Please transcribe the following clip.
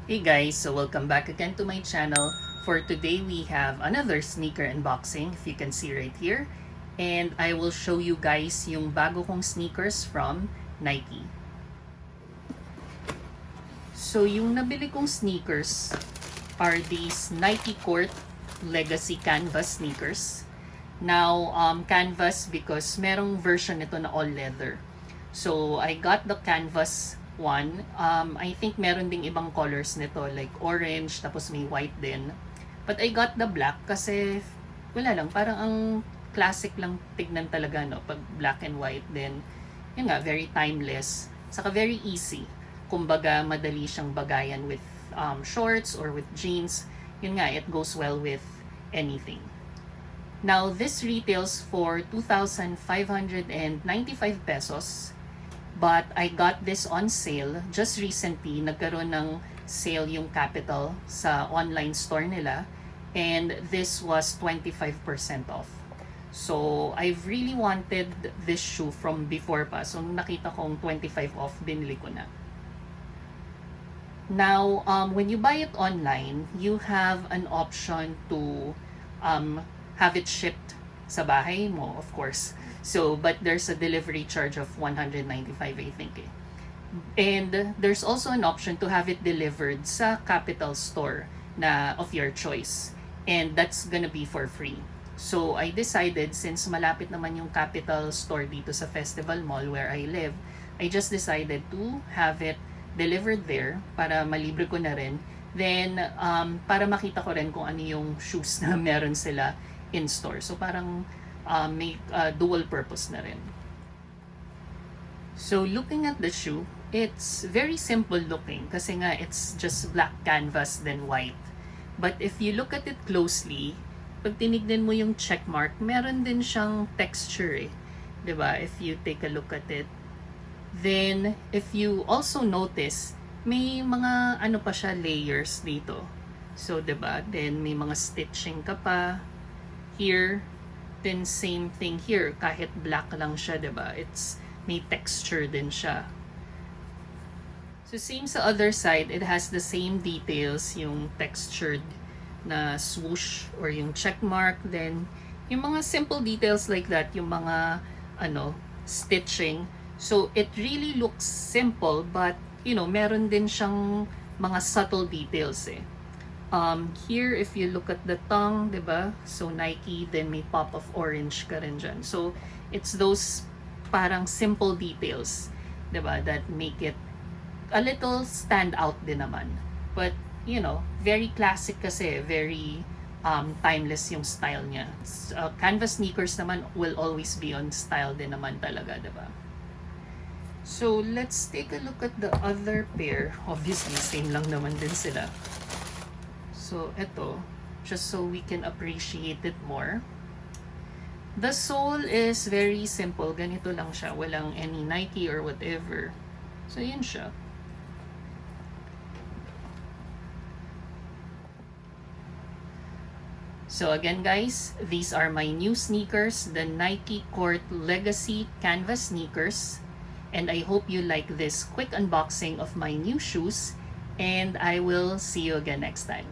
Hey guys, so welcome back again to my channel. For today, we have another sneaker unboxing, if you can see right here. And I will show you guys yung bago kong sneakers from Nike. So yung nabili kong sneakers are these Nike Court Legacy Canvas sneakers. Now, canvas because merong version nito na all leather. So I got the canvas one. I think meron ding ibang colors nito like orange tapos may white din. But I got the black kasi wala lang, parang ang classic lang tignan talaga no pag black and white din. Yun nga, very timeless. Saka very easy. Kumbaga madali siyang bagayan with shorts or with jeans. Yun nga, it goes well with anything. Now, this retails for 2,595 pesos. But I got this on sale just recently. Nagkaroon ng sale yung Capital sa online store nila. And this was 25% off. So, I've really wanted this shoe from before pa. So, nakita kong 25 off, binili ko na. Now, when you buy it online, you have an option to have it shipped sa bahay mo, of course. So, but there's a delivery charge of 195, I think. And there's also an option to have it delivered sa Capital store na of your choice. And that's gonna be for free. So, I decided, since malapit naman yung Capital store dito sa Festival Mall where I live, I just decided to have it delivered there para malibre ko na rin. Then, para makita ko rin kung ano yung shoes na meron sila in store. So, parang may dual purpose na rin. So looking at the shoe, it's very simple looking kasi nga it's just black canvas then white. But if you look at it closely, pag tinignan mo yung check mark, meron din siyang texture eh. 'Di ba? If you take a look at it. Then if you also notice, may mga ano pa siya layers dito. So 'di ba? Then may mga stitching ka pa here. Then same thing here, kahit black lang siya, 'di ba? It's may texture din siya. So same sa other side, it has the same details, yung textured na swoosh or yung check mark, then yung mga simple details like that, yung mga stitching. So it really looks simple, but meron din siyang mga subtle details eh. Here, if you look at the tongue, diba? So, Nike, then may pop of orange ka rin dyan. So, it's those parang simple details, diba? That make it a little stand out din naman. But, very classic kasi, very timeless yung style niya. Canvas sneakers naman will always be on style din naman talaga, diba? So, let's take a look at the other pair. Obviously, same lang naman din sila. So, ito, just so we can appreciate it more. The sole is very simple. Ganito lang siya. Walang any Nike or whatever. So, yun siya. So, again guys, these are my new sneakers, the Nike Court Legacy Canvas sneakers. And I hope you like this quick unboxing of my new shoes. And I will see you again next time.